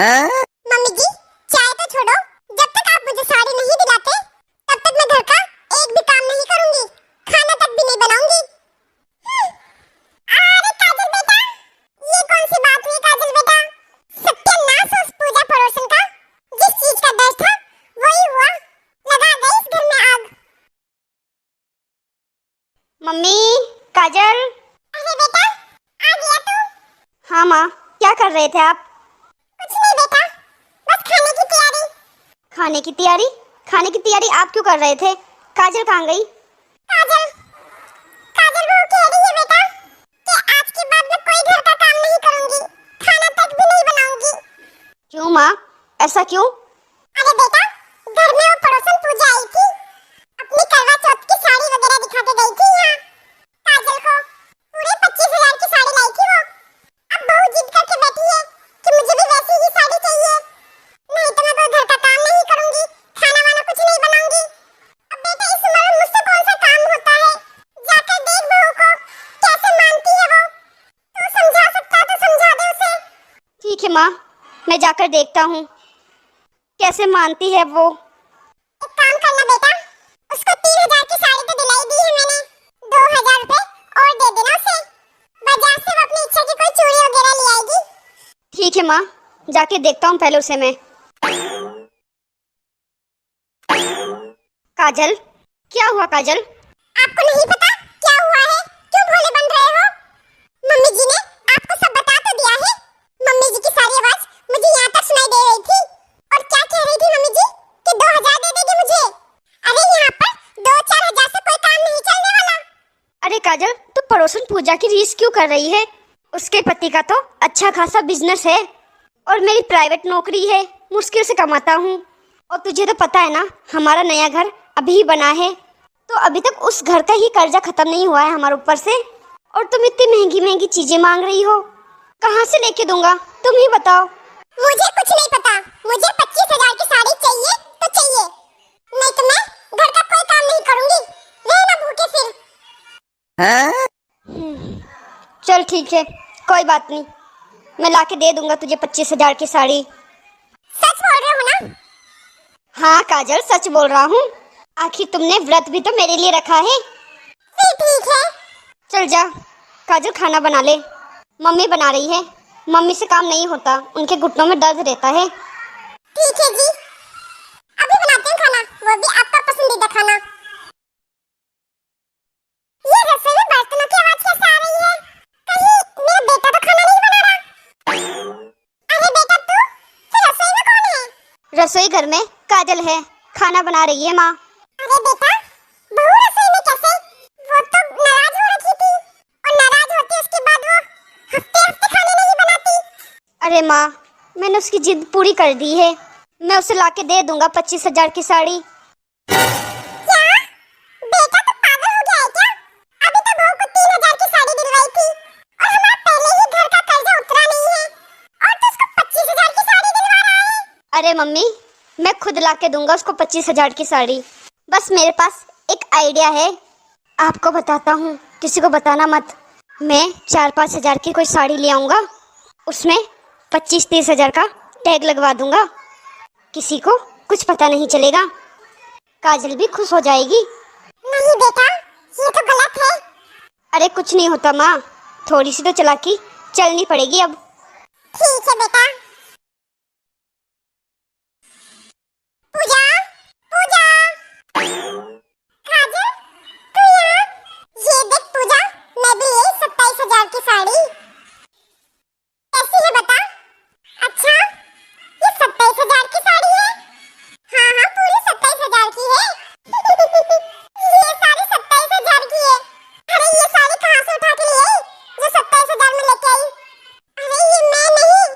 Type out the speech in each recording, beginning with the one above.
Mummy जी, चाय तो छोड़ो। जब तक आप मुझे साड़ी नहीं दिलाते तब तक मैं घर का एक भी काम नहीं करूंगी, खाना तक भी नहीं बनाऊंगी। अरे काजल बेटा, ये कौन सी बात हुई काजल बेटा? सत्यानाश उस पूजा पड़ोसन का। जिस चीज का डर था वही हुआ, लगा गई इस घर में आग। मम्मी, काजल। अरे बेटा, आ गया तू? हाँ माँ, क्या कर रहे थे आप? कुछ नहीं बेटा, बस खाने की तैयारी। खाने की तैयारी? खाने की तैयारी आप क्यों कर रहे थे? काजल कहाँ गई? काजल काजल वो कह रही है बेटा कि आज के बाद मैं कोई घर का काम नहीं करूंगी, खाना तक भी नहीं बनाऊंगी। क्यों माँ, ऐसा क्यों? अरे बेटा, घर में वो पड़ोसन पूजा आई थी, अपनी करवा चौथ की साड़ी वगैरह दिखा के गई थी यहाँ काजल को। पूरे 25,000 की साड़ी लाई थी वो। अब बहू जिद करके बैठी है कि मुझे भी वैसी ही साड़ी चाहिए, नहीं तो मैं कोई घर का काम नहीं करूंगी, खाना वाना कुछ नहीं बनाऊंगी। अब बेटा इस उम्र में मुझसे कौन सा काम होता है? जाकर देख बहू को, कैसे मानती है वो। तू समझा सकता तो समझा दे उसे। ठीक है माँ, मैं जाकर देखता हूँ कैसे मानती है वो। एक काम करना बेटा, उसको 3,000 की साड़ी तो दिलाई दी है मैंने, 2,000 रुपए और दे देना उसे। बाजार से वो अपनी इच्छा की कोई चूड़ी वगैरह ले आएगी। ठीक है माँ, जाके देखता हूँ पहले उसे मैं। काजल, क्या हुआ काजल? आपको नहीं पता क्या हुआ है? क्यों भोले बन रहे हो? मम्मी जी ने आपको सब बता तो दिया है। मम्मी जी की सारी आवाज मुझे यहाँ तक सुनाई दे रही थी। और क्या कह रही थी मम्मी जी कि 2,000 दे देगी मुझे। अरे यहाँ पर 2-4 हजार से कोई काम नहीं चलने वाला। अरे काजल, तू पड़ोसन पूजा की रीस क्यों कर रही है? उसके पति का तो अच्छा खासा बिजनेस है और मेरी प्राइवेट नौकरी है, मुश्किल से कमाता हूँ। और तुझे तो पता है ना, हमारा नया घर अभी बना है, तो अभी तक उस घर का ही कर्जा खत्म नहीं हुआ है हमारे ऊपर से। और तुम इतनी महंगी महंगी चीजें मांग रही हो, कहाँ से लेके दूंगा? तुम ही बताओ। मुझे कुछ नहीं पता, मुझे 25,000 की साड़ी चाहिए तो चाहिए, नहीं तो मैं घर का कोई काम नहीं करूंगी। रहना भूखे फिर। चल ठीक है, कोई बात नहीं, मैं लाके दे दूंगा तुझे 25,000 की साड़ी। सच बोल रहे हो ना? हाँ काजल, सच बोल रहा हूँ। आखिर तुमने व्रत भी तो मेरे लिए रखा है। फिर ठीक है। चल जा काजल, खाना बना ले, मम्मी बना रही है। मम्मी से काम नहीं होता, उनके घुटनों में दर्द रहता है। ठीक है जी, अभी बनाते हैं खाना, वो भी आपका पसंदीदा खाना। ये रसोई में बर्तनों की आवाज कैसे आ रही है? कहीं मेरा बेटा तो खाना नहीं बना रहा? अरे बेटा तू, फिर रसोई में कौन है? रसोई घर में काजल है, खाना बना रही है माँ। अरे बेटा, बहू रसोई में कैसे? वो तो नाराज हो रखी थी, और नाराज होती उसके बाद वो हफ्ते हफ्ते खाने नहीं बनाती। अरे माँ, मैंने उसकी जिद पूरी कर दी है, मैं उसे लाके दे दूंगा 25,000 की साड़ी। क्या? बेटा तो पागल हो गया है क्या? अभी तो बहू को 3,000 की साड़ी दिलवाई थी, और हमारा पहले ही घर का कर्जा उतरा नहीं है, और तू उसको 25,000 की साड़ी दिलवा रहा है? अरे मम्मी, मैं खुद लाके दूंगा उसको 25,000 की साड़ी। बस मेरे पास एक आइडिया है, आपको बताता हूँ, किसी को बताना मत। मैं 4-5 हजार की कोई साड़ी ले आऊँगा, उसमें 25-30 हजार का टैग लगवा दूंगा, किसी को कुछ पता नहीं चलेगा। काजल भी खुश हो जाएगी। नहीं बेटा, ये तो गलत है। अरे कुछ नहीं होता माँ, थोड़ी सी तो चालाकी चलनी पड़ेगी अब। ठीक है बेटा। पूजा, पूजा, काजल, तू यहाँ। ये देख पूजा, मैं भी ले 27,000 की साड़ी। कैसी है बता? अच्छा, ये 27,000 की साड़ी है? हाँ हाँ, पूरी 27,000 की है। ये साड़ी 27,000 की है। अरे ये साड़ी कहाँ से उठा के ले आई जो 27,000 में लेके आई? अरे ये मैं नहीं,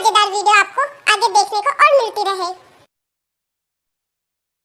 मजेदार वीडियो आपको आगे देखने को और मिलती रहे।